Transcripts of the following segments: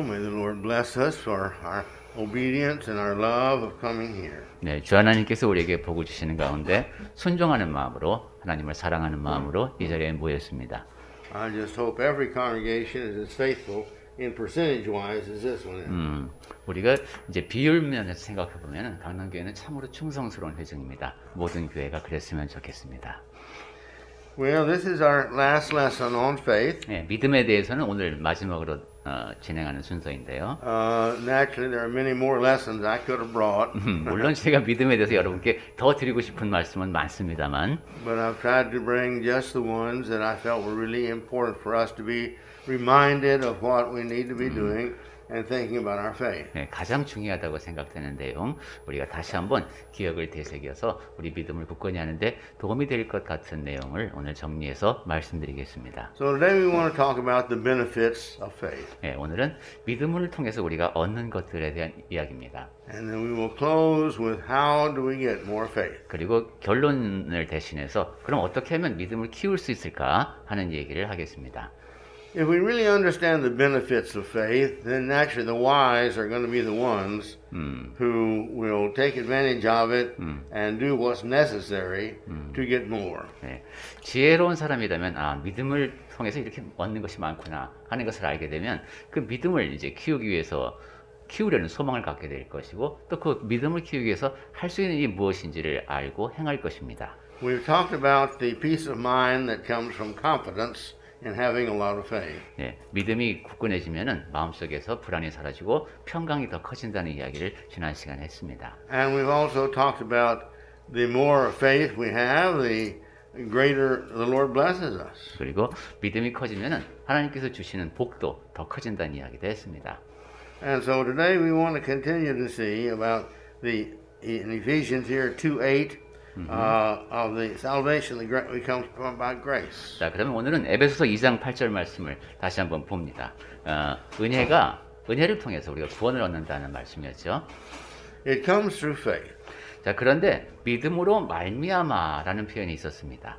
May the Lord bless us for our obedience and our love of coming here. 네, 주 하나님께서 우리에게 복을 주시는 가운데 순종하는 마음으로 하나님을 사랑하는 마음으로 이 자리에 모였습니다. I just hope every congregation is as faithful in percentage-wise as this one is. 우리가 이제 비율 면에서 생각해 보면 강남교회는 참으로 충성스러운 회중입니다. 모든 교회가 그랬으면 좋겠습니다. Well, this is our last lesson on faith. 네, 믿음에 대해서는 오늘 마지막으로 진행하는 순서인데요. Naturally, there are many more lessons I could have brought, 물론 제가 믿음에 대해서 여러분께 더 드리고 싶은 말씀은 많습니다만, but I've tried to bring just the ones that I felt were really important for us to be reminded of what we need to be doing and thinking about our faith. 네, 가장 중요하다고 생각되는 내용, 우리가 다시 한번 기억을 되새겨서 우리 믿음을 굳건히 하는데 도움이 될 것 같은 내용을 오늘 정리해서 말씀드리겠습니다. So today we want to talk about the benefits of faith. 네, 오늘은 믿음을 통해서 우리가 얻는 것들에 대한 이야기입니다. And then we will close with how do we get more faith. 그리고 결론을 대신해서 그럼 어떻게 하면 믿음을 키울 수 있을까 하는 얘기를 하겠습니다. If we really understand the benefits of faith, then naturally the wise are going to be the ones who will take advantage of it and do what's necessary to get more. 네, 지혜로운 사람이라면 믿음을 통해서 이렇게 얻는 것이 많구나 하는 것을 알게 되면 그 믿음을 이제 키우기 위해서 키우려는 소망을 갖게 될 것이고 또 그 믿음을 키우기 위해서 할 수 있는 일이 무엇인지를 알고 행할 것입니다. We've talked about the peace of mind that comes from confidence in having a lot of faith. 네, 믿음이 굳건해지면은 마음속에서 불안이 사라지고 평강이 더 커진다는 이야기를 지난 시간에 했습니다. And we've also talked about the more faith we have, the greater the Lord blesses us. 그리고 믿음이 커지면은 하나님께서 주시는 복도 더 커진다는 이야기도 했습니다. And so today we want to continue to see about in Ephesians here 2:8 of the salvation that we come from by grace. 자, 그러면 오늘은 에베소서 2장 8절 말씀을 다시 한번 봅니다. 은혜를 통해서 우리가 구원을 얻는다는 말씀이었죠. It comes through faith. 자, 그런데 믿음으로 말미암아라는 표현이 있었습니다.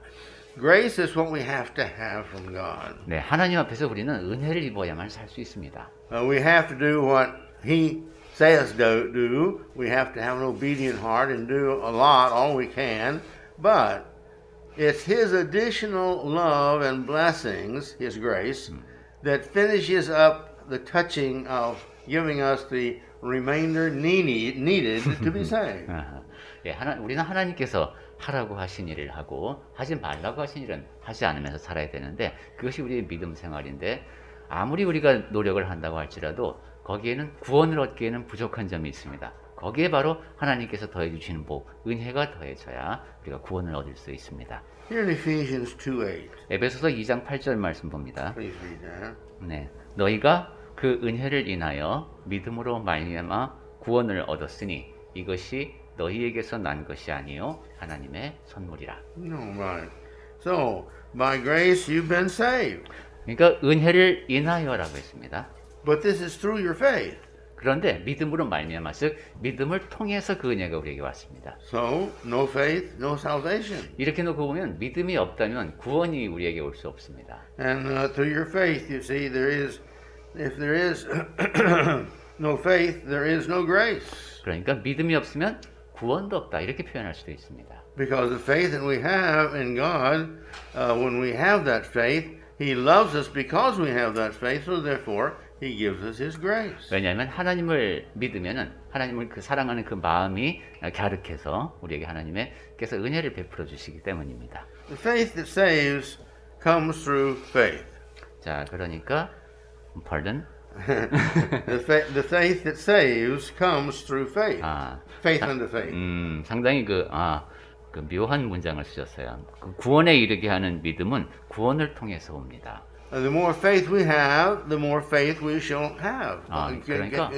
Grace is what we have to have from God. 네, 하나님 앞에서 우리는 은혜를 입어야만 살 수 있습니다. We have to do what He says do. We have to have an obedient heart and do a lot, all we can. But it's His additional love and blessings, His grace, that finishes up the touching of giving us the remainder needed to be saved. 예, 우리는 하나님께서 하라고 하신 일을 하고 하지 말라고 하신 일은 하지 않으면서 살아야 되는데 그것이 우리의 믿음 생활인데 아무리 우리가 노력을 한다고 할지라도 거기에는 구원을 얻기에는 부족한 점이 있습니다. 거기에 바로 하나님께서 더해 주시는 복, 은혜가 더해져야 우리가 구원을 얻을 수 있습니다. Here in Ephesians 2:8. 에베소서 2장 8절 말씀 봅니다. Please read that. 네, 너희가 그 은혜를 인하여 믿음으로 말미암아 구원을 얻었으니 이것이 너희에게서 난 것이 아니요 하나님의 선물이라. No, right. So, by grace you've been saved. 그러니까 은혜를 인하여라고 했습니다. But this is through your faith. 그런데 믿음으로 말미암아 즉 믿음을 통해서 그 은혜가 우리에게 왔습니다. So, no faith, no salvation. 이렇게 놓고 보면 믿음이 없다면 구원이 우리에게 올 수 없습니다. And through your faith, you see, if there is no faith, there is no grace. 그러니까 믿음이 없으면 구원도 없다 이렇게 표현할 수도 있습니다. Because the faith that we have in God, when we have that faith, He loves us because we have that faith, so therefore He gives us His grace. 왜냐하면 하나님을 믿으면은 하나님을 그 사랑하는 그 마음이 갸륵해서 우리에게 하나님께서 은혜를 베풀어 주시기 때문입니다. The faith that saves comes through faith. 자, 그러니까 pardon. The faith that saves comes through faith. Faith unto faith. 상당히 그 묘한 문장을 쓰셨어요. 그 구원에 이르게 하는 믿음은 구원을 통해서 옵니다. The more faith we have, the more faith we shall have. 그러니까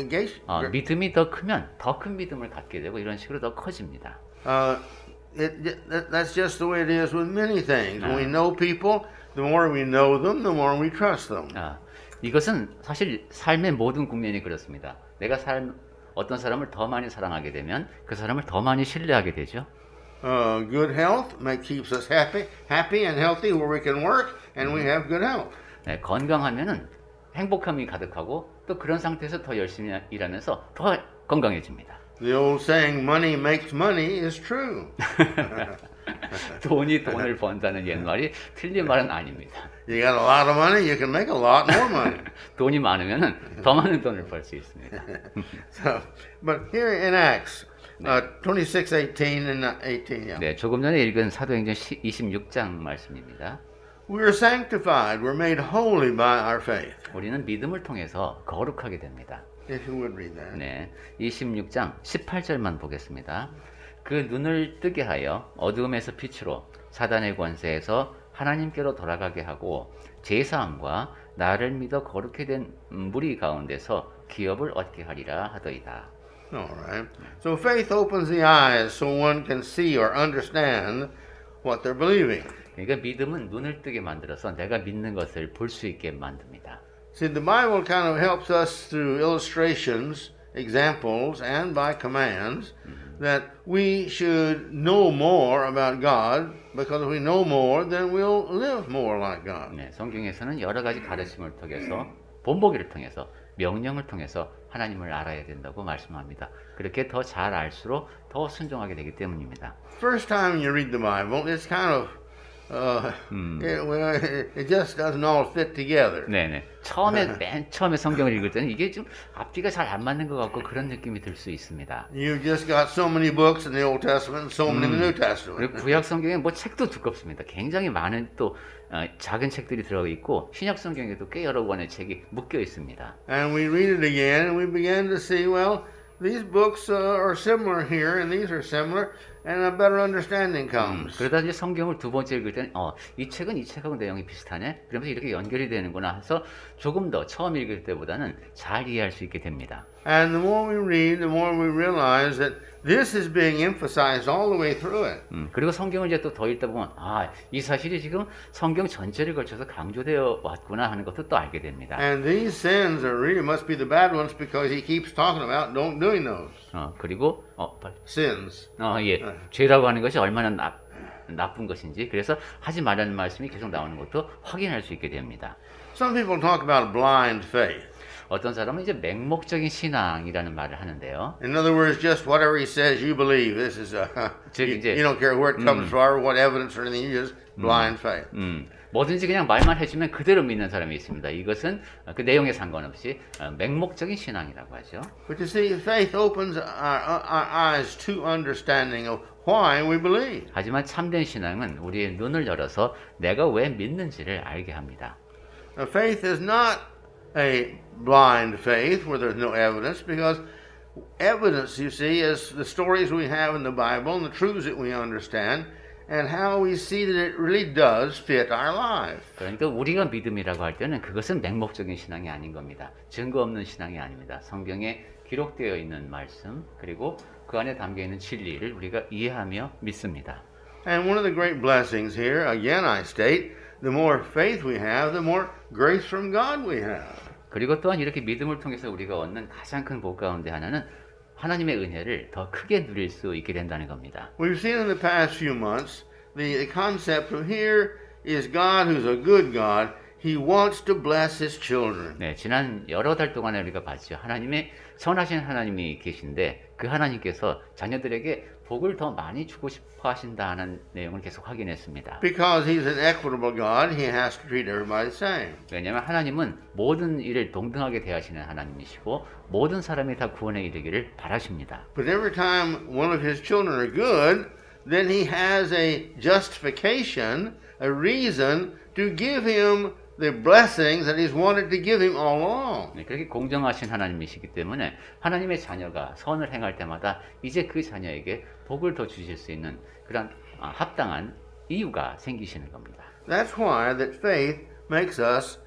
믿음이 더 크면 더 큰 믿음을 갖게 되고 이런 식으로 더 커집니다. That's just the way it is with many things. When we know people, the more we know them, the more we trust them. 이것은 사실 삶의 모든 국면이 그렇습니다. 내가 어떤 사람을 더 많이 사랑하게 되면 그 사람을 더 많이 신뢰하게 되죠. Good health keeps us happy and healthy where we can work and we have good health. 네, 건강하면은 행복함이 가득하고 또 그런 상태에서 더 열심히 일하면서 더 건강해집니다. The old saying, money makes money, is true. 돈이 돈을 번다는 옛말이 틀린 말은 아닙니다. You got a lot of money, you can make a lot more money. 돈이 많으면 더 많은 돈을 벌 수 있습니다. So, but here in Acts 26:18 and 18, yeah. 네, 조금 전에 읽은 사도행전 26장 말씀입니다. We are sanctified, we're made holy by our faith. 우리는 믿음을 통해서 거룩하게 됩니다. If you would read that. 네, 26장 18절만 보겠습니다. 그 눈을 뜨게 하여 어두움에서 빛으로 사단의 권세에서 하나님께로 돌아가게 하고 제사함과 나를 믿어 거룩히 된 무리 가운데서 기업을 얻게 하리라 하더이다. All right. So faith opens the eyes so one can see or understand what they're believing. 그러니까 믿음은 눈을 뜨게 만들어서 내가 믿는 것을 볼 수 있게 만듭니다. See, the Bible kind of helps us through illustrations, examples, and by commands that we should know more about God because if we know more, then we'll live more like God. 네, 성경에서는 여러 가지 가르침을 통해서 본보기를 통해서 명령을 통해서 하나님을 알아야 된다고 말씀합니다. 그렇게 더 잘 알수록 더 순종하게 되기 때문입니다. First time you read the Bible, it's kind of it just doesn't all fit together. 네네. 맨 처음에 성경을 읽을 때는 이게 좀 앞뒤가 잘 안 맞는 것 같고 그런 느낌이 들 수 있습니다. You've just got so many books in the Old Testament and so many in the New 그리고 Testament. 구약 성경에 뭐 책도 두껍습니다. 굉장히 많은 또 작은 책들이 들어가 있고 신약 성경에도 꽤 여러 권의 책이 묶여 있습니다. And we read it again and we begin to see, well, these books are similar here and these are similar and a better understanding comes. 그러다 이제 성경을 두 번째 읽을 때는 이 책은 이 책하고 내용이 비슷하네. 그러면서 이렇게 연결이 되는구나 해서 조금 더 처음 읽을 때보다는 잘 이해할 수 있게 됩니다. And the more we read, the more we realize that this is being emphasized all the way through it. 그리고 성경을 이제 또 더 읽다 보면 이 사실이 지금 성경 전체를 걸쳐서 강조되어 왔구나 하는 것도 또 알게 됩니다. And these sins are really must be the bad ones because he keeps talking about don't doing those 그리고 sins. 예, 죄라고 하는 것이 얼마나 나쁜 것인지 그래서 하지 말라는 말씀이 계속 나오는 것도 확인할 수 있게 됩니다. Some people talk about blind faith. 어떤 사람은 이제 맹목적인 신앙이라는 말을 하는데요. In other words, just whatever he says, you believe. This is 즉 you don't care where it comes from, what evidence or anything. You just blind faith. 뭐든지 그냥 말만 해주면 그대로 믿는 사람이 있습니다. 이것은 그 내용에 상관없이 맹목적인 신앙이라고 하죠. But you see, faith opens our eyes to understanding of why we believe. 하지만 참된 신앙은 우리의 눈을 열어서 내가 왜 믿는지를 알게 합니다. Now, faith is not a blind faith where there's no evidence because evidence, you see, is the stories we have in the Bible and the truths that we understand and how we see that it really does fit our life. 그러니까 우리가 믿음이라고 할 때는 그것은 맹목적인 신앙이 아닌 겁니다. 증거 없는 신앙이 아닙니다. 성경에 기록되어 있는 말씀 그리고 그 안에 담겨 있는 진리를 우리가 이해하며 믿습니다. And one of the great blessings here, again I state, the more faith we have, the more grace from God we have. 그리고 또한 이렇게 믿음을 통해서 우리가 얻는 가장 큰 복 가운데 하나는 하나님의 은혜를 더 크게 누릴 수 있게 된다는 겁니다. We've seen in the past few months the concept of here is God who's a good God. He wants to bless His children. 네, 지난 여러 달 동안에 우리가 봤죠. 하나님의 선하신 하나님이 계신데 그 하나님께서 자녀들에게 복을 더 많이 주고 싶어 하신다는 내용을 계속 확인했습니다. Because He's an equitable God, He has to treat everybody the same. 왜냐하면 하나님은 모든 일을 동등하게 대하시는 하나님이시고 모든 사람이 다 구원에 이르기를 바라십니다. But every time one of His children are good, then He has a justification, a reason to give him the blessings that He's wanted to give him all along. 네, 그렇게 공정하신 하나님이시기 때문에 하나님의 자녀가 선을 행할 때마다 이제 그 자녀에게 복을 더 주실 수 있는 그런 합당한 이유가 생기시는 겁니다. That's why that faith makes us,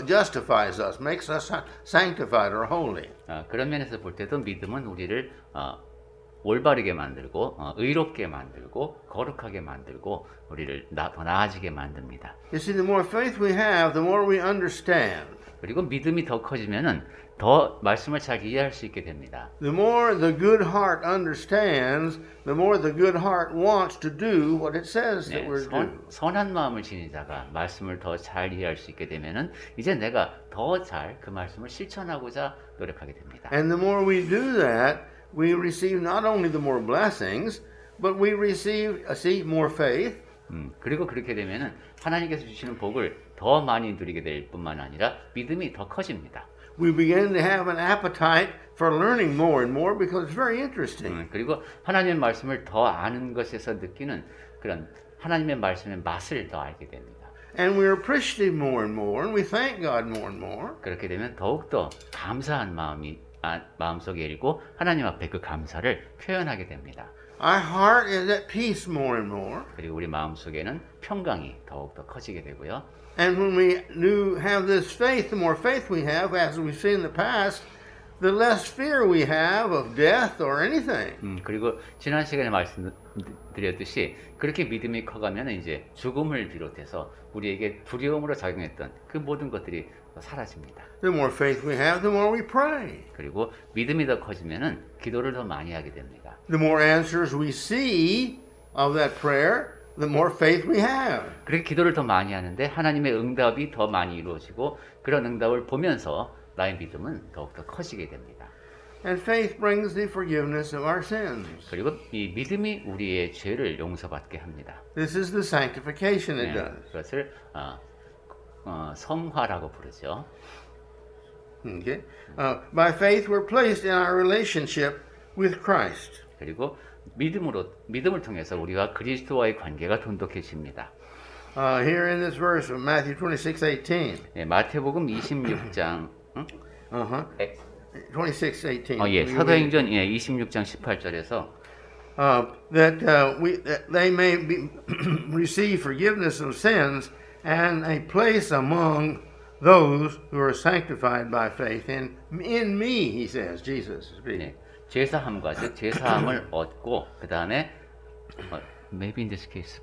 justifies us, makes us sanctified or holy. 그런 면에서 볼 때도 믿음은 우리를 올바르게 만들고 의롭게 만들고 거룩하게 만들고 우리를 더 나아지게 만듭니다. You see, the more faith we have, the more we understand. 그리고 믿음이 더 커지면은 더 말씀을 잘 이해할 수 있게 됩니다. The more the good heart understands, the more the good heart wants to do what it says that 네, we're doing. 선한 마음을 지닌 자가 말씀을 더 잘 이해할 수 있게 되면은 이제 내가 더 잘 그 말씀을 실천하고자 노력하게 됩니다. And the more we do that, we receive not only the more blessings, but we receive more faith. 그리고 그렇게 되면은 하나님께서 주시는 복을 더 많이 누리게 될 뿐만 아니라 믿음이 더 커집니다. We begin to have an appetite for learning more and more because it's very interesting. 그리고 하나님의 말씀을 더 아는 것에서 느끼는 그런 하나님의 말씀의 맛을 더 알게 됩니다. And we're appreciative more and more, and we thank God more and more. 그렇게 되면 더욱더 감사한 마음속에 일고 하나님 앞에 그 감사를 표현하게 됩니다. Our heart is at peace more and more. 그리고 우리 마음속에는 평강이 더욱더 커지게 되고요. And when we have this faith, the more faith we have, as we've seen in the past, the less fear we have of death or anything. 그리고 지난 시간에 말씀드렸듯이 그렇게 믿음이 커가면 이제 죽음을 비롯해서 우리에게 두려움으로 작용했던 그 모든 것들이 사라집니다. The more faith we have, the more we pray. 그리고 믿음이 더 커지면은 기도를 더 많이 하게 됩니다. The more answers we see of that prayer, the more faith we have. 그렇게 기도를 더 많이 하는데 하나님의 응답이 더 많이 이루어지고 그런 응답을 보면서 나의 믿음은 더욱더 커지게 됩니다. And faith brings the forgiveness of our sins. 그리고 이 믿음이 우리의 죄를 용서받게 합니다. This is the sanctification it does. 그것을 성화라고 부르죠. Okay. By faith, we're placed in our relationship with Christ. 그리고 믿음을 통해서 우리와 그리스도와의 관계가 돈독해집니다. Here in this verse of Matthew 26:18. 네, 마태복음 26장 26:18. 예, 사도행전 26장 18절에서 that they may receive forgiveness of sins and a place among those who are sanctified by faith in me, he says, Jesus is speaking. 네, 제사함과 즉 제사함을 얻고 그 다음에 maybe in this case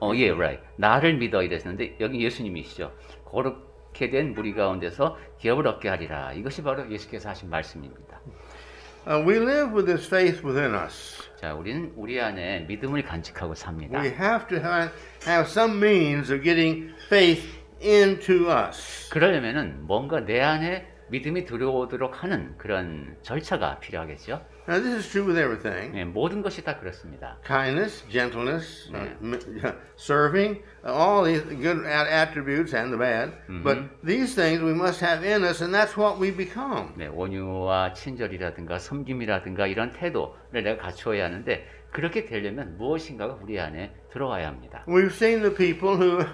Okay. right. 나를 믿어 이랬는데 여기 예수님이시죠. 거룩게 된 무리 가운데서 기업을 얻게 하리라. 이것이 바로 예수께서 하신 말씀입니다. We live with this faith within us. 자, 우리는 우리 안에 믿음을 간직하고 삽니다. We have to have some means of getting faith into us. 그러려면은 뭔가 내 안에 믿음이 들어오도록 하는 그런 절차가 필요하겠죠. Now this is true with everything. 네, 모든 것이 다 그렇습니다. Kindness, gentleness, serving, all these good attributes and the bad. But these things we must have in us, and that's what we become. 네, 온유와 친절이라든가 섬김이라든가 이런 태도를 내가 갖추어야 하는데 그렇게 되려면 무엇인가가 우리 안에 들어와야 합니다. We've seen the people who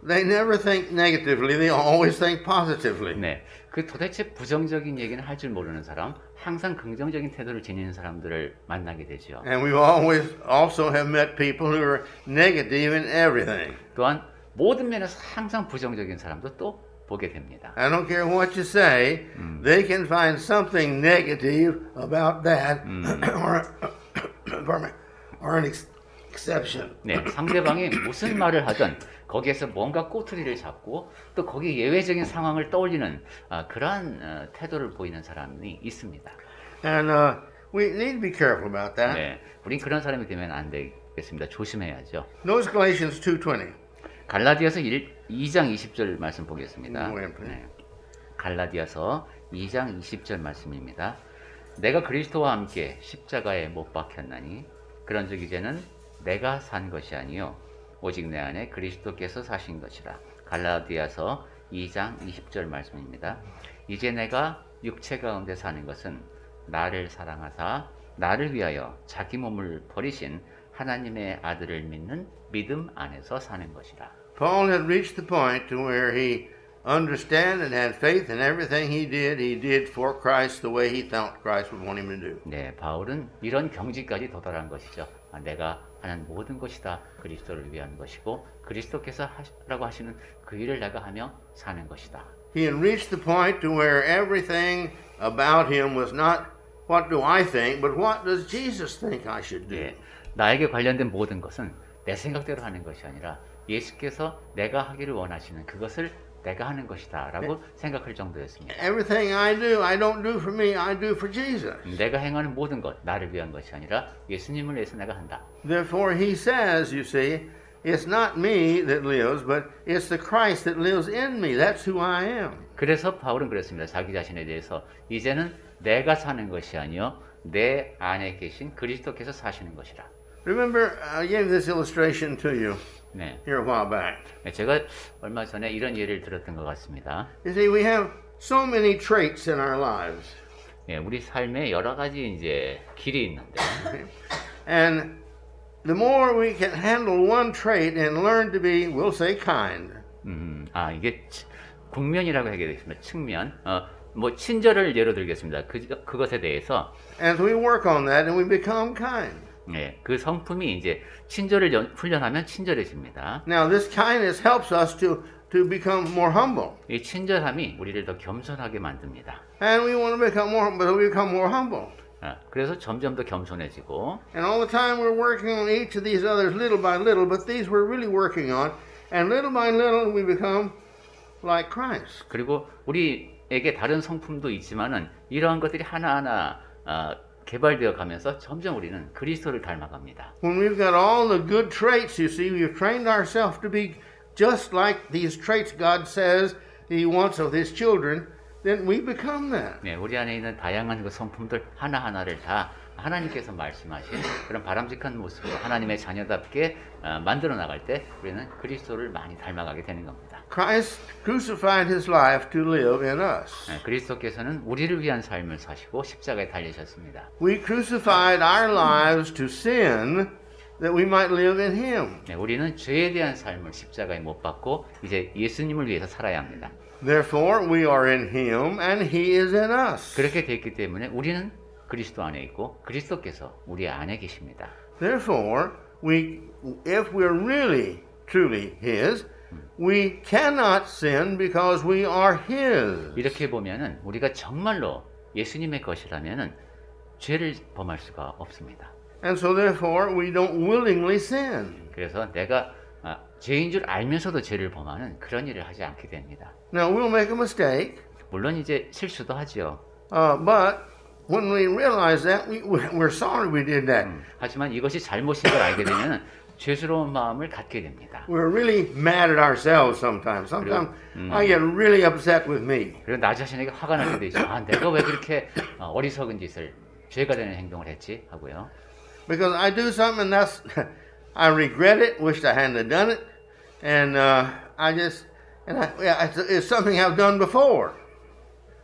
they never think negatively; they always think positively. 네, 그 도대체 부정적인 얘기는 할 줄 모르는 사람, 항상 긍정적인 태도를 지니는 사람들을 만나게 되죠. And we've always also have met people who are negative in everything. 또한 모든 면에서 항상 부정적인 사람도 또 보게 됩니다. I don't care what you say; they can find something negative about that, or an exception. 네, 상대방이 무슨 말을 하든 거기에서 뭔가 꼬투리를 잡고 또 거기 예외적인 상황을 떠올리는 그러한 태도를 보이는 사람이 있습니다. And we need to be careful about that. 네, 우린 그런 사람이 되면 안 되겠습니다. 조심해야죠. Notice Galatians 2:20. 갈라디아서 2장 20절 말씀 보겠습니다. 네. 네. 갈라디아서 2장 20절 말씀입니다. 내가 그리스도와 함께 십자가에 못 박혔나니 그런즉 이제는 내가 산 것이 아니요 오직 내 안에 그리스도께서 사신 것이라. 갈라디아서 2장 20절 말씀입니다. 이제 내가 육체 가운데 사는 것은 나를 사랑하사 나를 위하여 자기 몸을 버리신 하나님의 아들을 믿는 믿음 안에서 사는 것이라. Paul had reached the point to where he understood and had faith in everything he did for Christ the way he thought Christ would want him to do. 네, 바울은 이런 경지까지 도달한 것이죠. 내가 하는 모든 것이 다 그리스도를 위한 것이고 그리스도께서 하라고 하시는 그 일을 내가 하며 사는 것이다. He had reached the point to where everything about him was not what do I think, but what does Jesus think I should do. 네, 나에게 관련된 모든 것은 내 생각대로 하는 것이 아니라 예수께서 내가 하기를 원하시는 그것을 내가 하는 것이다라고 생각할 정도였습니다. Everything I don't do for me, I do for Jesus. 내가 행하는 모든 것 나를 위한 것이 아니라 예수님을 위해서 내가 한다. Therefore, he says, you see, it's not me that lives, but it's the Christ that lives in me. That's who I am. 그래서 바울은 그랬습니다. 자기 자신에 대해서 이제는 내가 사는 것이 아니요 내 안에 계신 그리스도께서 사시는 것이라. Remember, I gave this illustration to you 네, here a while back. 제가 얼마 전에 이런 예를 들었던 것 같습니다. You see, we have so many traits in our lives. 네, 우리 삶에 여러 가지 이제 길이 있는데 And the more we can handle one trait and learn to be, we'll say, kind. 이게 국면이라고 하게 되겠습니다. 측면. 뭐 친절을 예로 들겠습니다. 그것에 대해서 As we work on that and we become kind. 네, 그 성품이 이제 친절을 훈련하면 친절해집니다. Now, this kindness helps us to become more humble. 이 친절함이 우리를 더 겸손하게 만듭니다. And we want to become more, but we become more humble. 그래서 점점 더 겸손해지고 And all the time we're working on each of these others little by little, but these we're really working on. And little by little we become like Christ. 그리고 우리에게 다른 성품도 있지만은 이러한 것들이 하나하나 개발되어 가면서 점점 우리는 그리스도를 닮아갑니다. When we've got all the good traits, you see, we've trained ourselves to be just like these traits God says He wants of His children, then we become that. 네, 우리 안에 있는 다양한 그 성품들 하나하나를 다 하나님께서 말씀하신 그런 바람직한 모습으로 하나님의 자녀답게 만들어 나갈 때 우리는 그리스도를 많이 닮아가게 되는 겁니다. Christ crucified His life to live in us. 네, 그리스도께서는 우리를 위한 삶을 사시고 십자가에 달리셨습니다. We crucified our lives to sin that we might live in Him. 네, 우리는 죄에 대한 삶을 십자가에 못 박고 이제 예수님을 위해서 살아야 합니다. Therefore, we are in Him and He is in us. 그렇게 됐기 때문에 우리는 그리스도 안에 있고 그리스도께서 우리 안에 계십니다. Therefore, if we're really, truly His, we cannot sin because we are His. 이렇게 보면은 우리가 정말로 예수님의 것이라면은 죄를 범할 수가 없습니다. And so therefore, we don't willingly sin. 그래서 내가 죄인 줄 알면서도 죄를 범하는 그런 일을 하지 않게 됩니다. Now, we'll make a mistake, 물론 이제 실수도 하죠. but when we realize that, we're sorry we did that. 하지만 이것이 잘못인 걸 알게 되면 죄스러운 마음을 갖게 됩니다. We're really mad at ourselves sometimes. Sometimes I get really upset with me. 그리고 나 자신에게 화가 나게 되죠. 내가 왜 그렇게 어리석은 짓을 죄가 되는 행동을 했지 하고요. Because I do something and I regret it, wished I hadn't done it, and it's something I've done before.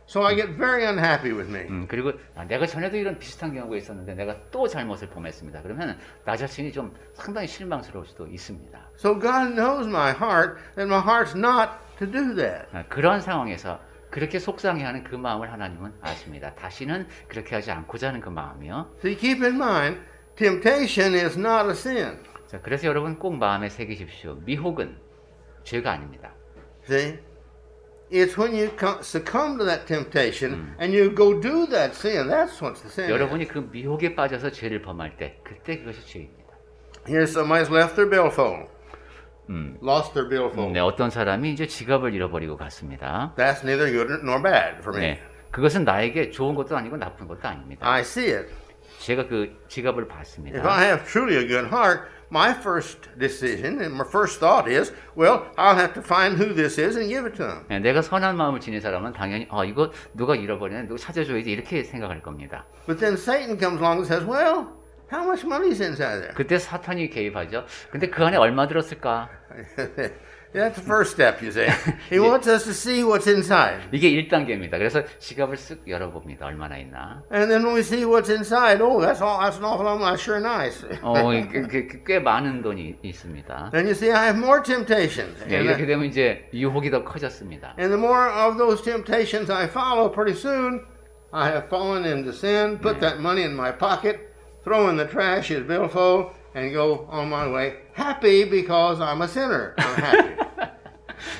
So I get very unhappy with me. 그리고 내가 전에도 이런 비슷한 경우가 있었는데 내가 또 잘못을 범했습니다. 그러면 나 자신이 좀 상당히 실망스러울 수도 있습니다. So God knows my heart, that my heart's not to do that. 그런 상황에서 그렇게 속상해하는 그 마음을 하나님은 아십니다. 다시는 그렇게 하지 않고자 하는 그 마음이요. So keep in mind, temptation is not a sin. 자, 그래서 여러분 꼭 마음에 새기십시오. 미혹은 죄가 아닙니다. See? It's when you succumb to that temptation and you go do that sin. That's what the sin is. 여러분이 그 미혹에 빠져서 죄를 범할 때 그때 그것이 죄입니다. Here somebody's left their billfold. Lost their billfold. 네, 어떤 사람이 이제 지갑을 잃어버리고 갔습니다. That's neither good nor bad for me. 네, 그것은 나에게 좋은 것도 아니고 나쁜 것도 아닙니다. I see it. 제가 그 지갑을 If 봤습니다. I have truly a good heart, my first decision and my first thought is, well, I'll have to find who this is and give it to them. 네, 내가 선한 마음을 지닌 사람은 당연히 이거 누가 잃어버리네, 누가 찾아줘야지 이렇게 생각할 겁니다. But then Satan comes along and says, well, how much money is inside there? 그때 사탄이 개입하죠. 근데 그 안에 얼마 들었을까? That's the first step, you see. He wants us to see what's inside. 이게 1단계입니다. 그래서 지갑을 쓱 열어봅니다. 얼마나 있나. And then when we see what's inside, oh, that's an awful lot. That's sure nice. 꽤 많은 돈이 있습니다. Then you see, I have more temptations. 네, 이렇게 되면 이제 유혹이 더 커졌습니다. And the more of those temptations I follow, pretty soon I have fallen into sin, put that money in my pocket, throw in the trash his billfold, and go on my way happy because I'm a sinner. I'm happy.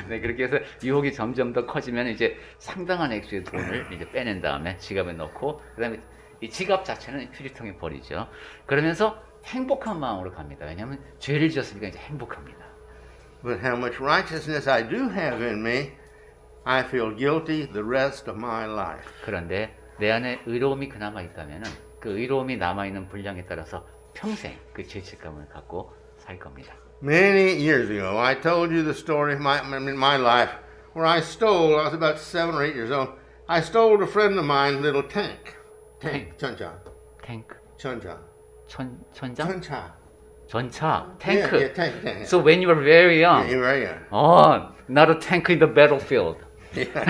네, 그렇게 해서 유혹이 점점 더 커지면 이제 상당한 액수의 돈을 이제 빼낸 다음에 지갑에 넣고 그다음에 이 지갑 자체는 휴지통에 버리죠. 그러면서 행복한 마음으로 갑니다. 왜냐하면 죄를 지었으니까 이제 행복합니다. But how much righteousness I do have in me I feel guilty the rest of my life. 그런데 내 안에 의로움이 그나마 있다면은 그 의로움이 남아있는 분량에 따라서 평생 그 죄책감을 갖고 살 겁니다. Many years ago, I told you the story of my life where I was about 7 or 8 years old. I stole a friend of mine's little tank. 천차. 탱크, 천차. 천장, 천차. 전차, 탱크. Yeah, tank. So when you were very young, You're right, yeah. oh, not a tank in the battlefield. Yeah.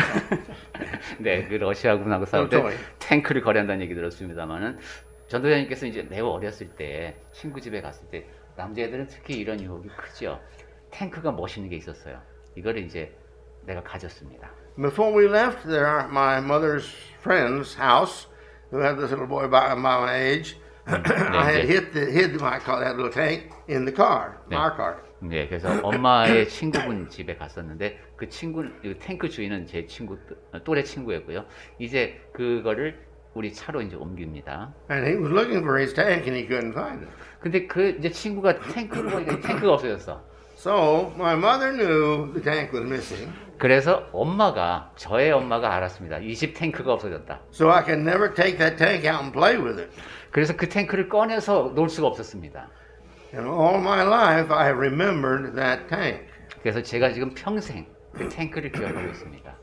네, 그 러시아군하고 싸울 때 toy. 탱크를 거래한다는 얘기 들었습니다만은 전도사님께서 이제 매우 어렸을 때 친구 집에 갔을 때 남자애들은 특히 이런 유혹이 크죠. 탱크가 멋있는 게 있었어요. 이거를 이제 내가 가졌습니다. Before we left there, my mother's friend's house, who had this little boy about my age, I had hid that little tank in the car, our car. 네, 그래서 엄마의 친구분 집에 갔었는데 그 탱크 주인은 제 친구 또래 친구였고요. 이제 그거를 우리 차로 이제 옮깁니다. And he was looking for his tank and he couldn't find it. 근데 그 이제 친구가 탱크를 보니까 탱크가 없어졌어. So my mother knew the tank was missing. 그래서 저의 엄마가 알았습니다. 이 집 탱크가 없어졌다. So I could never take that tank out and play with it. 그래서 그 탱크를 꺼내서 놀 수가 없었습니다. And all my life I remembered that tank. 그래서 제가 지금 평생 그 탱크를 기억하고 있습니다.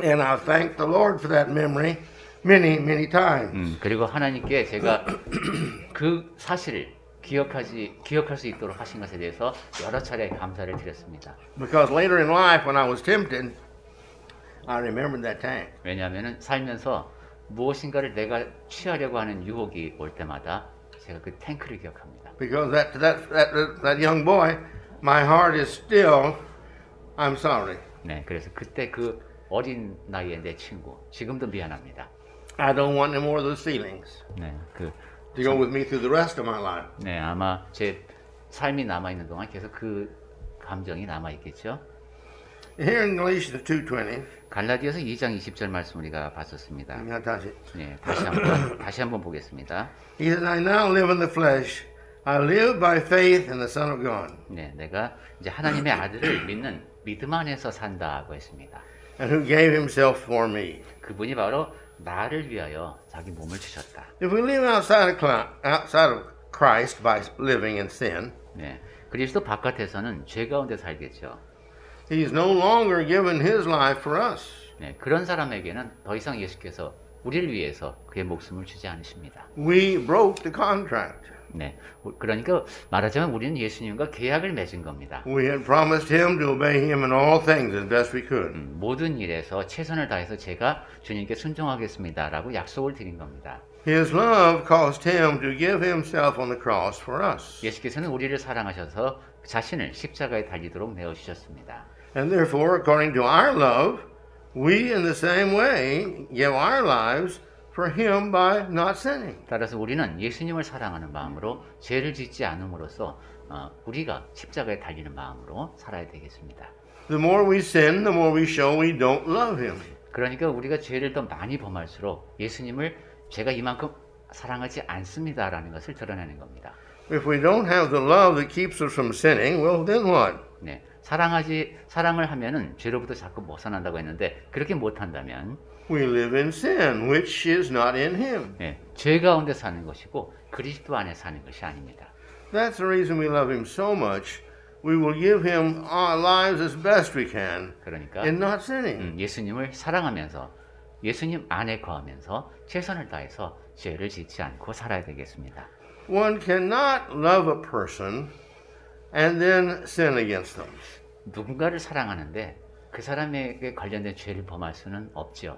And I thank the Lord for that memory many times. 그리고 하나님께 제가 그 사실을 기억할 수 있도록 하신 것에 대해서 여러 차례 감사를 드렸습니다. Because later in life when I was tempted, I remembered that tank. 왜냐하면 살면서 무엇인가를 내가 취하려고 하는 유혹이 올 때마다 제가 그 탱크를 기억합니다. Because that young boy, my heart is still, I'm sorry. 네, 그래서 그때 그 어린 나이의 내 친구 지금도 미안합니다. I don't want any more of those feelings 네, to go with me through the rest of my life. 네, 아마 제 삶이 남아 있는 동안 계속 그 감정이 남아 있겠죠. Here in Galatians 2:20, 갈라디아서 2장 20절 말씀 우리가 봤었습니다. 다시. 네, 다시 한번 보겠습니다. He says, I now live in the flesh. I live by faith in the Son of God, 네, 내가 이제 하나님의 아들을 믿는 믿음 안에서 산다고 했습니다. and who gave himself for me. 그분이 바로 나를 위하여 자기 몸을 주셨다. If we live outside of Christ by living in sin, 네, 그리스도 바깥에서는 죄 가운데 살겠죠. he's no longer given his life for us. 네, 그런 사람에게는 더 이상 예수께서 우리를 위해서 그의 목숨을 주지 않으십니다. We broke the contract. 네, 그러니까 말하자면 우리는 예수님과 계약을 맺은 겁니다. We had promised him to obey him in all things as best we could. 모든 일에서 최선을 다해서 제가 주님께 순종하겠습니다라고 약속을 드린 겁니다. His love caused him to give himself on the cross for us. 예수께서는 우리를 사랑하셔서 자신을 십자가에 달리도록 내어주셨습니다. And therefore, according to our love, we in the same way give our lives for him by not sinning. 따라서 우리는 예수님을 사랑하는 마음으로 죄를 짓지 않음으로써 우리가 십자가에 달리는 마음으로 살아야 되겠습니다. The more we sin, the more we show we don't love him. 그러니까 우리가 죄를 더 많이 범할수록 예수님을 제가 이만큼 사랑하지 않습니다라는 것을 드러내는 겁니다. If we don't have the love that keeps us from sinning, well, then what? 네, 사랑을 하면은 죄로부터 자꾸 벗어난다고 했는데 그렇게 못한다면 We live in sin, which is not in him. 네, 죄 가운데 사는 것이고 그리스도 안에 사는 것이 아닙니다. That's the reason we love him so much. We will give him our lives as best we can 그러니까 in not sinning. 예수님을 사랑하면서 예수님 안에 거하면서 최선을 다해서 죄를 짓지 않고 살아야 되겠습니다. One cannot love a person and then sin against them. 누군가를 사랑하는데 그 사람에게 관련된 죄를 범할 수는 없죠.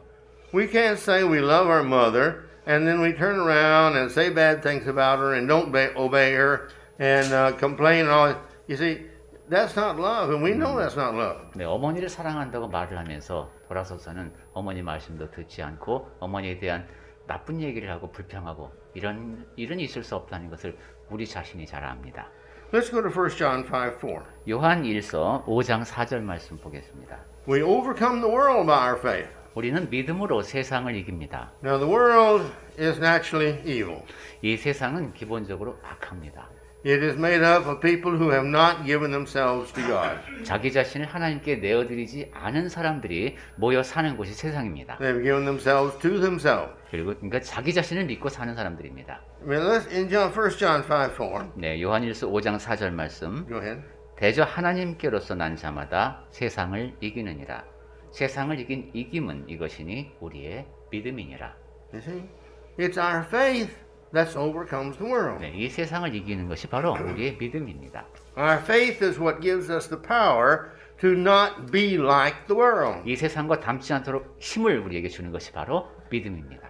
We can't say we love our mother and then we turn around and say bad things about her and don't obey her and complain and all. You see, that's not love, and we know that's not love. 네, 어머니를 사랑한다고 말을 하면서 돌아서서는 어머니 말씀도 듣지 않고 어머니에 대한 나쁜 얘기를 하고 불평하고 이런 일은 있을 수 없다는 것을 우리 자신이 잘 압니다. Let's go to 1 John 5:4. 요한 1서 5장 4절 말씀 보겠습니다. We overcome the world by our faith. 우리는 믿음으로 세상을 이깁니다. Now the world is naturally evil. 이 세상은 기본적으로 악합니다. It is made up of people who have not given themselves to God. 자기 자신을 하나님께 내어드리지 않은 사람들이 모여 사는 곳이 세상입니다. They've given themselves to themselves. 그리고 그러니까 자기 자신을 믿고 사는 사람들입니다. In 1 John 5:4. 네, 요한일서 5장 4절 말씀. Go ahead. 대저 하나님께로서 난 자마다 세상을 이기느니라. 세상을 이긴 이김은 이것이니 우리의 믿음이니라. You see? It's our faith that overcomes the world. 네, 이 세상을 이기는 것이 바로 우리의 믿음입니다. Our faith is what gives us the power to not be like the world. 이 세상과 닮지 않도록 힘을 우리에게 주는 것이 바로 믿음입니다.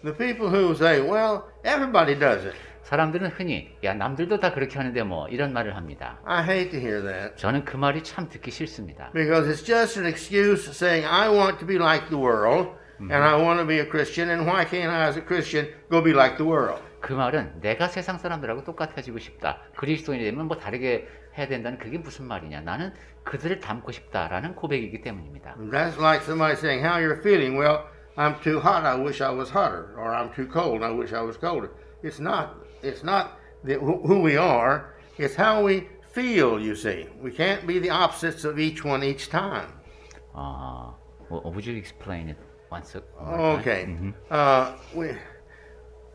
The people who say, well, everybody does it. 사람들은 흔히 야 남들도 다 그렇게 하는데 뭐 이런 말을 합니다. I hate to hear that. 저는 그 말이 참 듣기 싫습니다. Because it's just an excuse saying, I want to be like the world, and I want to be a Christian, and why can't I, as a Christian, go be like the world? 그 말은 내가 세상 사람들하고 똑같아지고 싶다. 그리스도인이 되면 뭐 다르게 해야 된다는 그게 무슨 말이냐. 나는 그들을 닮고 싶다라는 고백이기 때문입니다. That's like somebody saying, how you're feeling? Well, I'm too hot, I wish I was hotter. Or I'm too cold, I wish I was colder. It's not who we are, it's how we feel, you see. We can't be the opposites of each one each time. Would you explain it once? Okay.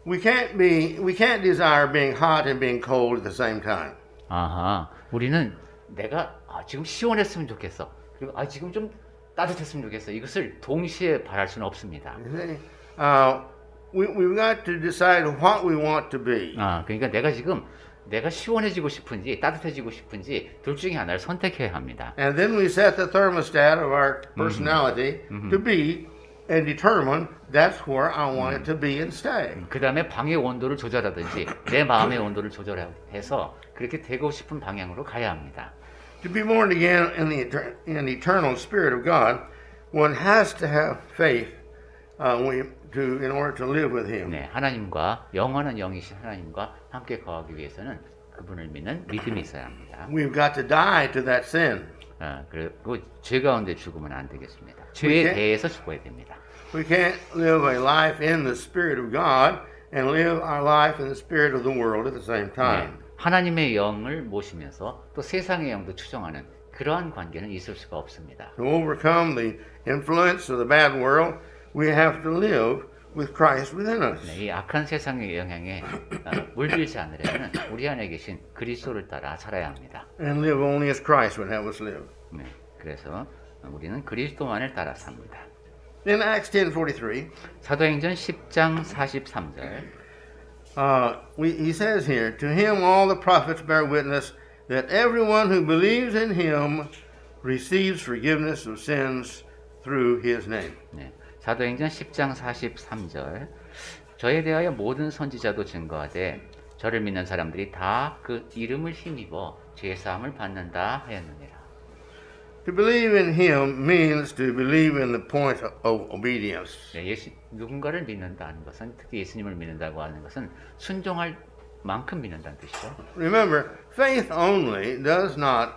We can't desire being hot and being cold at the same time. 아하, 우리는 내가 지금 시원했으면 좋겠어. 그리고 지금 좀 따뜻했으면 좋겠어. 이것을 동시에 바랄 수는 없습니다. You see? We've got to decide what we want to be. 그러니까 내가 시원해지고 싶은지 따뜻해지고 싶은지 둘 중에 하나를 선택해야 합니다. And then we set the thermostat of our personality to be and determine that's where I want it to be and stay. 그 다음에 방의 온도를 조절하든지 내 마음의 온도를 조절해서 그렇게 되고 싶은 방향으로 가야 합니다. To be born again in the eternal Spirit of God, one has to have faith in order to live with Him. 네, 하나님과 영원한 영이신 하나님과 함께 거하기 위해서는 그분을 믿는 믿음이 있어야 합니다. We've got to die to that sin. 그리고 죄 가운데 죽으면 안 되겠습니다. 죄에 대해서 죽어야 됩니다. We can't live a life in the Spirit of God and live our life in the Spirit of the world at the same time. 네, 하나님의 영을 모시면서 또 세상의 영도 추종하는 그러한 관계는 있을 수가 없습니다. To overcome the influence of the bad world, we have to live with Christ within us. 네, 이 악한 세상의 영향에 물들지 않으려면 우리 안에 계신 그리스도를 따라 살아야 합니다. And live only as Christ would have us live. 네, 그래서 우리는 그리스도만을 따라 삽니다. In Acts 10:43, 사도행전 10장 43절 he says here, to him all the prophets bear witness that everyone who believes in him receives forgiveness of sins through his name. 네, 사도행전 10장 43절 저에 대하여 모든 선지자도 증거하되 저를 믿는 사람들이 다 그 이름을 힘입어 죄사함을 받는다 하였느니라. To believe in him means to believe in the point of obedience. 네, 누군가를 믿는다는 것은 특히 예수님을 믿는다고 하는 것은 순종할 만큼 믿는다는 뜻이죠. Remember, faith only does not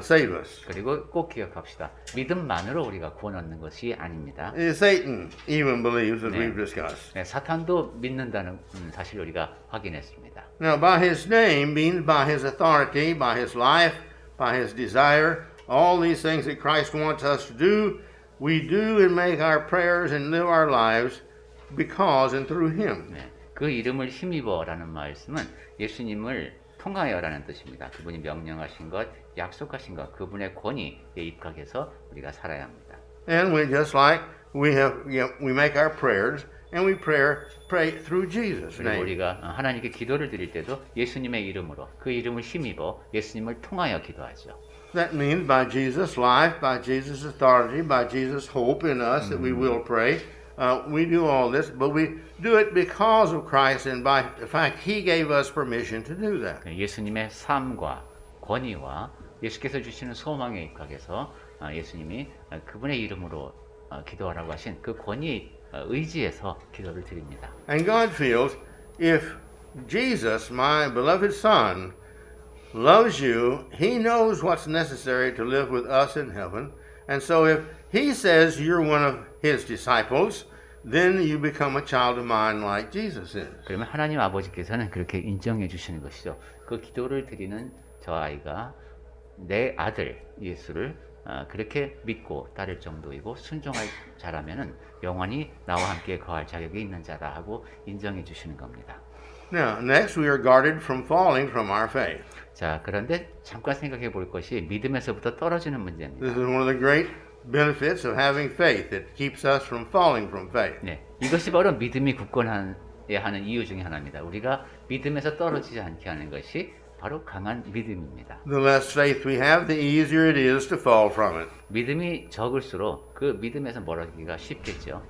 save us. 그리고 꼭 기억합시다. 믿음만으로 우리가 구원 얻는 것이 아닙니다. Satan even believes, as 네. we've discussed. 네, 사탄도 믿는다는 사실을 우리가 확인했습니다. Now, by his name means by his authority, by his life, by his desire, all these things that Christ wants us to do, we do and make our prayers and live our lives because and through him. 네, 그 이름을 힘입어라는 말씀은 예수님을 통하여라는 뜻입니다. 그분이 명령하신 것, 약속하신 것, 그분의 권위에 입각해서 우리가 살아야 합니다. And we just like we make our prayers and we pray through Jesus' 그리고 name. 우리가 하나님께 기도를 드릴 때도 예수님의 이름으로 그 이름을 힘입어 예수님을 통하여 기도하죠. That means by Jesus' life, by Jesus' authority, by Jesus' hope in us that we will pray. We do all this, but we do it because of Christ and by the fact He gave us permission to do that. 예수님의 삶과 권위와 예수께서 주시는 소망에 입각해서 예수님이 그분의 이름으로 기도하라고 하신 그 권위에 의지해서 기도를 드립니다. And God feels if Jesus, my beloved Son, loves you, He knows what's necessary to live with us in heaven. And so if He says you're one of His disciples, then you become a child of mine like Jesus is. 그러면 하나님 아버지께서는 그렇게 인정해 주시는 것이죠. 그 기도를 드리는 저 아이가 내 아들 예수를 그렇게 믿고 따를 정도이고 순종할 자라면은 영원히 나와 함께 거할 자격이 있는 자다 하고 인정해 주시는 겁니다. Now, next we are guarded from falling from our faith. 자, 그런데 잠깐 생각해 볼 것이 믿음에서부터 떨어지는 문제입니다. This is one of the great benefits of having faith. It keeps us from falling from faith. 네, 이것이 바로 믿음이 굳건해야 하는 이유 중에 하나입니다. 우리가 믿음에서 떨어지지 않게 하는 것이 바로 강한 믿음입니다. The less faith we have, the easier it is to fall from it. 믿음이 적을수록 그 믿음에서 멀어지기가 쉽겠죠.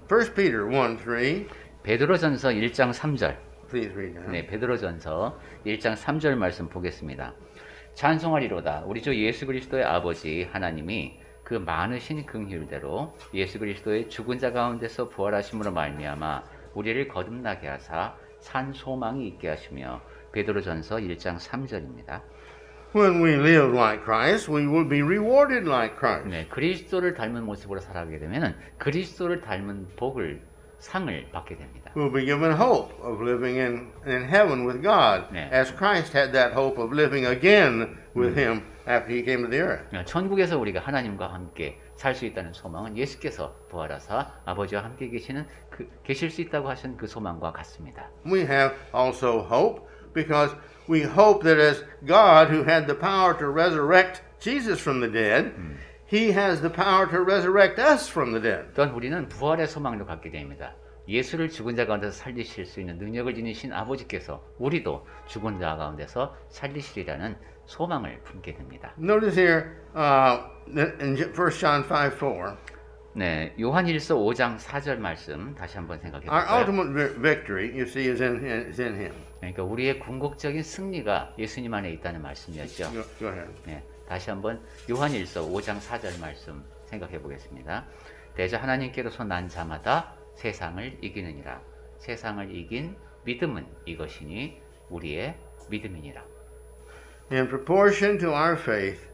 1 Peter 1:3. 베드로전서 1장 3절. Please read that. 네, 베드로전서 1장 3절 말씀 보겠습니다. 찬송하리로다. 우리 주 예수 그리스도의 아버지 하나님이 그 많으신 긍휼대로 예수 그리스도의 죽은 자 가운데서 부활하심으로 말미암아 우리를 거듭나게 하사 산 소망이 있게 하시며 베드로전서 1장 3절입니다. When we live like Christ, we will be rewarded like Christ. 네, 그리스도를 닮은 모습으로 살아가게 되면은 그리스도를 닮은 상을 받게 됩니다. We'll be given hope of living in heaven with God, 네. as Christ had that hope of living again with Him after He came to the earth. 천국에서 우리가 하나님과 함께 살 수 있다는 소망은 예수께서 부활하사 아버지와 함께 계실 수 있다고 하신 그 소망과 같습니다. We have also hope because we hope that as God, who had the power to resurrect Jesus from the dead, He has the power to resurrect us from the dead. 또한 우리는 부활의 소망을 갖게 됩니다. 예수를 죽은 자 가운데서 살리실 수 있는 능력을 지니신 아버지께서 우리도 죽은 자 가운데서 살리시리라는 소망을 품게 됩니다. Notice here in 1 John 5:4, 네, 요한일서 5장 4절 말씀 다시 한번 생각해 our 볼까요? ultimate victory, you see, is in Him. 그러니까 우리의 궁극적인 승리가 예수님 안에 있다는 말씀이었죠. Go ahead. 네, 다시 한번 요한일서 5장 4절 말씀 생각해 보겠습니다. 대저 하나님께로서 난 자마다 세상을 이기느니라. 세상을 이긴 믿음은 이것이니 우리의 믿음이니라. In proportion to our faith,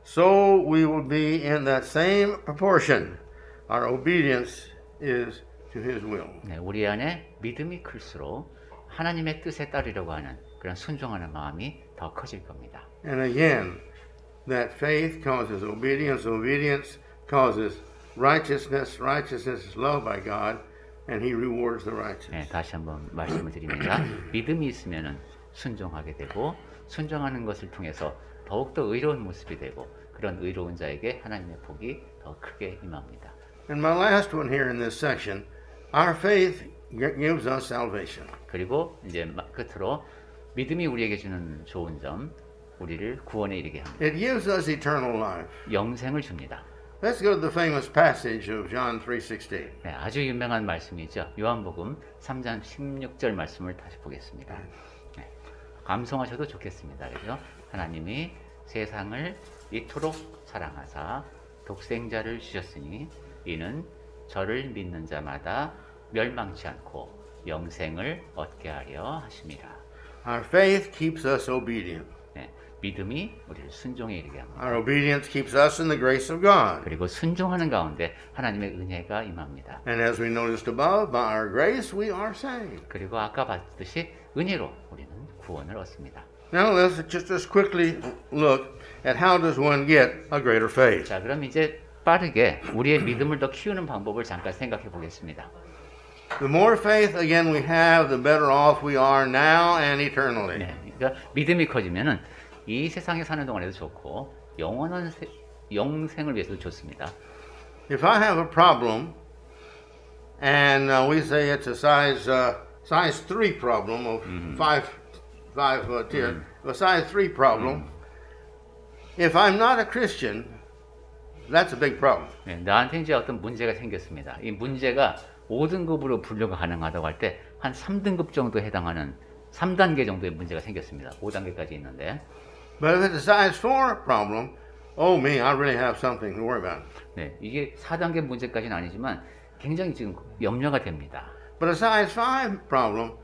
so we will be in that same proportion. Our obedience is to His will. 네, 우리 안에 믿음이 클수록 하나님의 뜻에 따르려고 하는 그런 순종하는 마음이 더 커질 겁니다. And again, that faith causes obedience, obedience causes righteousness, righteousness is loved by God, and He rewards the righteous. 네, 다시 한번 말씀을 드립니다. 믿음이 있으면은 순종하게 되고 순종하는 것을 통해서 더욱더 의로운 모습이 되고 그런 의로운 자에게 하나님의 복이 더 크게 임합니다. And my last one here in this section, our faith gives us salvation. 그리고 이제 끝으로 믿음이 우리에게 주는 좋은 점, 우리를 구원에 이르게 합니다. It gives us eternal life. 영생을 줍니다. Let's go to the famous passage of John 3:16. 네, 아주 유명한 말씀이죠. 요한복음 3장 16절 말씀을 다시 보겠습니다. 네, 감성하셔도 좋겠습니다. 그죠? 하나님이 세상을 이토록 사랑하사 독생자를 주셨으니 이는 저를 믿는 자마다 멸망치 않고 영생을 얻게 하려 하심이라. Our faith keeps us obedient. 네, 믿음이 우리를 순종에 이르게 합니다. Our obedience keeps us in the grace of God. 그리고 순종하는 가운데 하나님의 은혜가 임합니다. And as we noticed above, by our grace we are saved. 그리고 아까 봤듯이 은혜로 우리는 구원을 얻습니다. Now let's just as quickly look at how does one get a greater faith. 자, 그럼 이제 빠르게 우리의 믿음을 더 키우는 방법을 잠깐 생각해 보겠습니다. The more faith again we have, the better off we are now and eternally. 네, 그러니까 믿음이 커지면은 이 세상에 사는 동안에도 좋고 영원한 영생을 위해서도 좋습니다. If I have a problem and we say it's a size 3 problem of five tier, a size 3 problem, if I'm not a Christian, that's a big problem. 네, 나한테 이제 어떤 문제가 생겼습니다. 이 문제가 5등급으로 분류가 가능하다고 할 때 한 3등급 정도 해당하는 3단계 정도의 문제가 생겼습니다. 5단계까지 있는데. But if it's a size 4 problem, oh me, I really have something to worry about. 네, 이게 4단계 문제까지는 아니지만 굉장히 지금 염려가 됩니다. But a size 5 problem,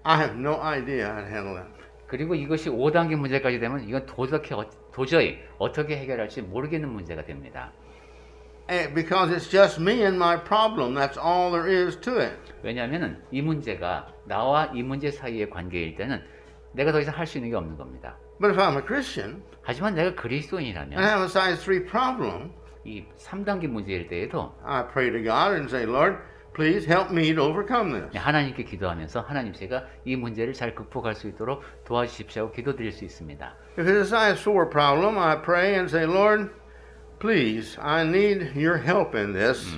I have no idea how to handle that. 그리고 이것이 5단계 문제까지 되면 이건 도저히 어떻게 해결할지 모르겠는 문제가 됩니다. because it's just me and my problem. That's all there is to it. 왜냐하면 이 문제가 나와 이 문제 사이의 관계일 때는 내가 더 이상 할 수 있는 게 없는 겁니다. But if I'm a Christian 하지만 내가 and 그리스도인이라면 have a size 3 problem, 이 3단계 문제일 때에도 I pray to God and say, Lord, please help me to overcome this. 하나님께 기도하면서 하나님 제가 이 문제를 잘 극복할 수 있도록 도와주십시오 하고 기도드릴 수 있습니다. If it's a size 4 problem, I pray and say, Lord, please, I need your help in this.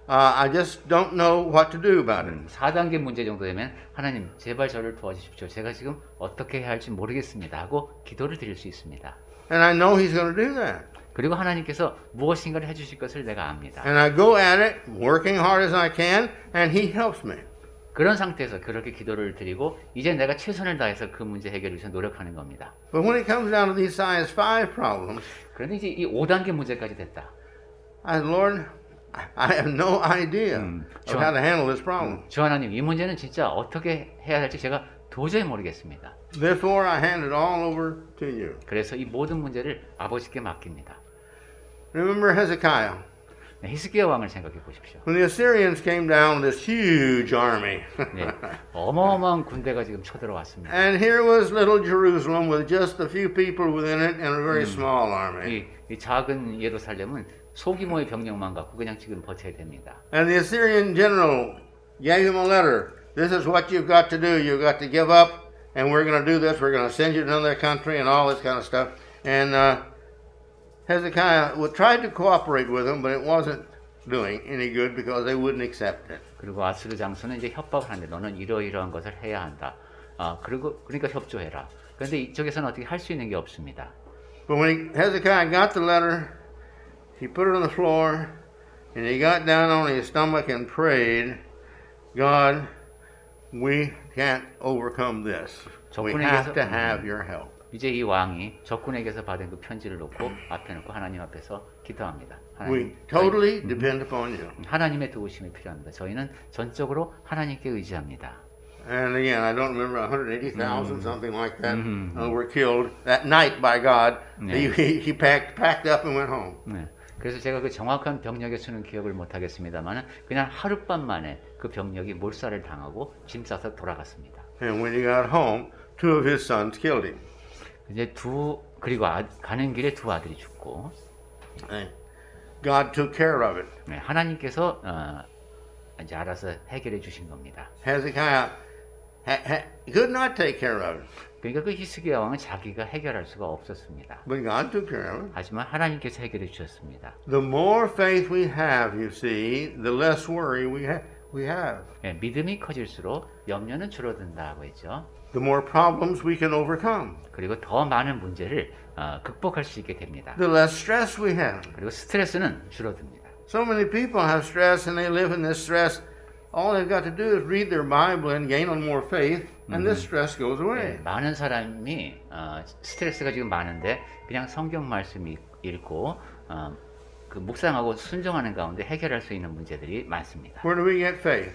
I just don't know what to do about it. 4단계 문제 정도 되면 하나님 제발 저를 도와주십시오. 제가 지금 어떻게 해야 할지 모르겠습니다 하고 기도를 드릴 수 있습니다. And I know He's going to do that. 그리고 하나님께서 무엇인가를 해주실 것을 내가 압니다. And I go at it, working hard as I can, and He helps me. 그런 상태에서 그렇게 기도를 드리고 이제 내가 최선을 다해서 그 문제 해결을 위해서 노력하는 겁니다. But when it comes down to these size 5 problems, 그런데 이제 이 5단계 문제까지 됐다. I said, Lord, I have no idea of how to handle this problem. 주 하나님 이 문제는 진짜 어떻게 해야 할지 제가 도저히 모르겠습니다. Therefore, I hand it all over to you. 그래서 이 모든 문제를 아버지께 맡깁니다. Remember Hezekiah. 네, 히스기야 왕을 생각해 보십시오. When the Assyrians came down with this huge army, 네, 어마어마한 군대가 지금 쳐들어왔습니다. and here was little Jerusalem with just a few people within it and a very small army. 이 작은 예루살렘은 소규모의 병력만 갖고 그냥 지금 버텨야 됩니다. And the Assyrian general gave him a letter. This is what you've got to do. You've got to give up, and we're going to do this. We're going to send you to another country and all this kind of stuff. And Hezekiah tried to cooperate with them, but it wasn't doing any good because they wouldn't accept it. 그리고 아스르 장수는 이제 협박을 하는데 너는 이러이러한 것을 해야 한다. 그러니까 협조해라. 그런데 이쪽에서는 어떻게 할 수 있는 게 없습니다. But when Hezekiah got the letter, he put it on the floor, and he got down on his stomach and prayed, God, we can't overcome this. We have to have your help. 이제 이 왕이 적군에게서 받은 그 편지를 놓고 앞에 놓고 하나님 앞에서 기도합니다. We totally depend upon you. 하나님의 도우심이 필요합니다. 저희는 전적으로 하나님께 의지합니다. And again, I don't remember 180,000, something like that, were killed that night by God. He packed up and went home. 네. 그래서 제가 그 정확한 병력의 수는 기억을 못 하겠습니다만 그냥 하룻밤 만에 그 병력이 몰살을 당하고 짐 싸서 돌아갔습니다. And when he got home, 2 of his sons killed him. 이제 그리고 가는 길에 2 아들이 죽고 God took care of it. 네, 하나님께서 이제 알아서 해결해 주신 겁니다. Hezekiah could not take care of it. 그러니까 그 히스기야 왕은 자기가 해결할 수가 없었습니다. But God took care of it. 하지만 하나님께서 해결해 주셨습니다. The more faith we have, you see, the less worry we have. 네, 믿음이 커질수록 염려는 줄어든다고 했죠. The more problems we can overcome. 그리고 더 많은 문제를 극복할 수 있게 됩니다. The less stress we have. 그리고 스트레스는 줄어듭니다. So many people have stress and they live in this stress. All they've got to do is read their Bible and gain on more faith, and this stress goes away. 네, 많은 사람이 스트레스가 지금 많은데 그냥 성경 말씀 읽고 그 묵상하고 순종하는 가운데 해결할 수 있는 문제들이 많습니다. Where do we get faith?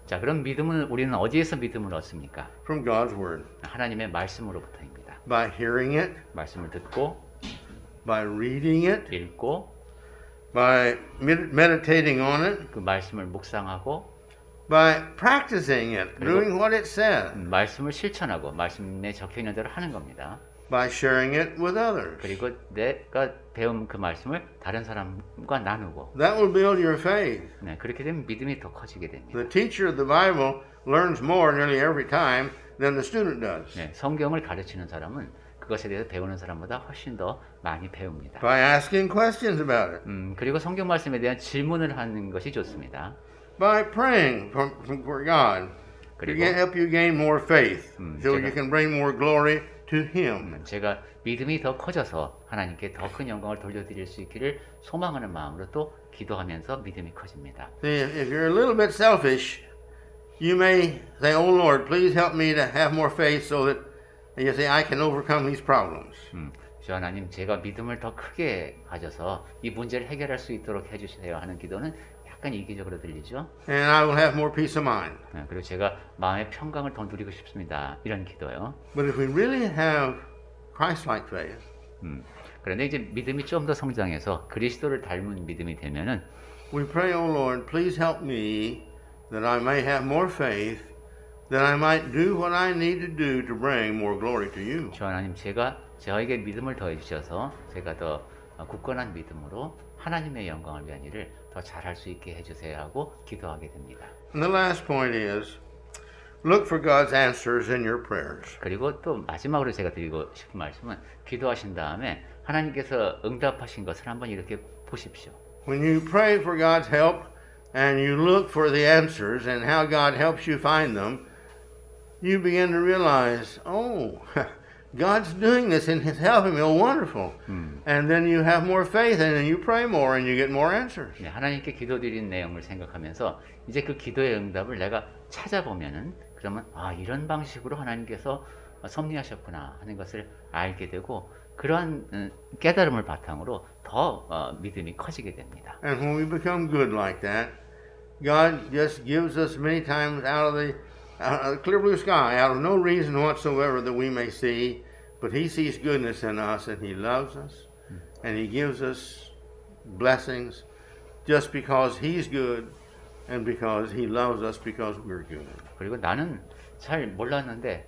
자, 그럼 믿음은 우리는 어디에서 믿음을 얻습니까? From God's Word. 하나님의 말씀으로부터입니다. By hearing it, 말씀을 듣고 by reading it, 읽고 by meditating on it, 그 말씀을 묵상하고 by practicing it, doing what it says, 말씀을 실천하고 말씀에 적혀 있는 대로 하는 겁니다. by sharing it with others. 그리고 내가 배운 그 말씀을 다른 사람과 나누고 That will build your faith. 네, 그렇게 되면 믿음이 더 커지게 됩니다. The teacher of the Bible learns more nearly every time than the student does. 네, 성경을 가르치는 사람은 그것에 대해서 배우는 사람보다 훨씬 더 많이 배웁니다. By asking questions about it. 그리고 성경 말씀에 대한 질문을 하는 것이 좋습니다. By praying for God to help you gain more faith so you can bring more glory to Him. 제가 믿음이 더 커져서 하나님께 더 큰 영광을 돌려드릴 수 있기를 소망하는 마음으로 또 기도하면서 믿음이 커집니다. See, if you're a little bit selfish, you may say, "Oh Lord, please help me to have more faith so that you say I can overcome these problems." 주 하나님, 제가 믿음을 더 크게 가져서 이 문제를 해결할 수 있도록 해주세요 하는 기도는 약간 이기적으로 들리죠. And I will have more peace of mind. 그리고 제가 마음의 평강을 더 누리고 싶습니다. 이런 기도요. But if we really have Christ-like faith, 그런데 이제 믿음이 좀 더 성장해서 그리스도를 닮은 믿음이 되면은 we pray, O Lord, please help me that I may have more faith, that I might do what I need to do to bring more glory to you. 주 하나님, 저에게 믿음을 더해 주셔서 제가 더 굳건한 믿음으로 하나님의 영광을 위한 일을 더 잘할 수 있게 해주세요 하고 기도하게 됩니다. And the last point is, look for God's answers in your prayers. 그리고 또 마지막으로 제가 드리고 싶은 말씀은 기도하신 다음에 하나님께서 응답하신 것을 한번 이렇게 보십시오. When you pray for God's help and you look for the answers and how God helps you find them, you begin to realize, oh, God's doing this and He's helping me. Oh, wonderful. And then you have more faith and then you pray more and you get more answers. 네, 하나님께 기도드린 내용을 생각하면서 이제 그 기도의 응답을 내가 찾아보면은 그러면 이런 방식으로 하나님께서 섭리하셨구나 하는 것을 알게 되고 그러한 깨달음을 바탕으로 더 믿음이 커지게 됩니다. And when we become good like that, God just gives us many times out of the clear blue sky, out of no reason whatsoever that we may see, but He sees goodness in us and He loves us and He gives us blessings just because He's good and because He loves us because we're good. 그리고 나는 잘 몰랐는데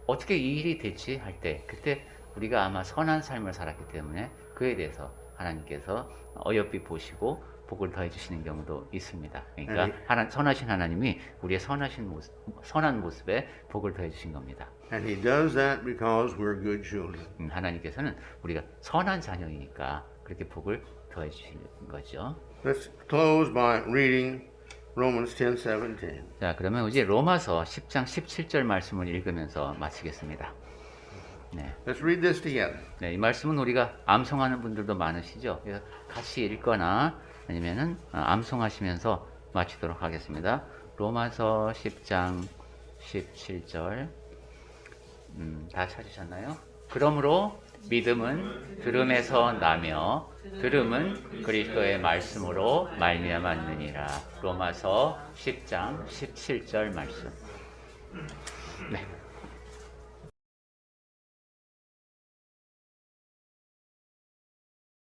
어떻게 이 일이 됐지 할 때 그때 우리가 아마 선한 삶을 살았기 때문에 그에 대해서 하나님께서 어여삐 보시고 복을 더해 주시는 경우도 있습니다. 그러니까 선하신 하나님이 우리의 선한 모습에 복을 더해 주신 겁니다. And He does that because we're good children. 하나님께서는 우리가 선한 자녀이니까 그렇게 복을 더해 주시는 거죠. Let's close by reading Romans 10:17. 자, 그러면 이제 로마서 10장 17절 말씀을 읽으면서 마치겠습니다. 네. Let's read this together. 네, 이 말씀은 우리가 암송하는 분들도 많으시죠. 그래서 같이 읽거나 아니면은 암송하시면서 마치도록 하겠습니다. 로마서 10장 17절 다 찾으셨나요? 그러므로 믿음은 들음에서 나며 들음은 그리스도의 말씀으로 말미암았느니라. 로마서 10장 17절 말씀. 네.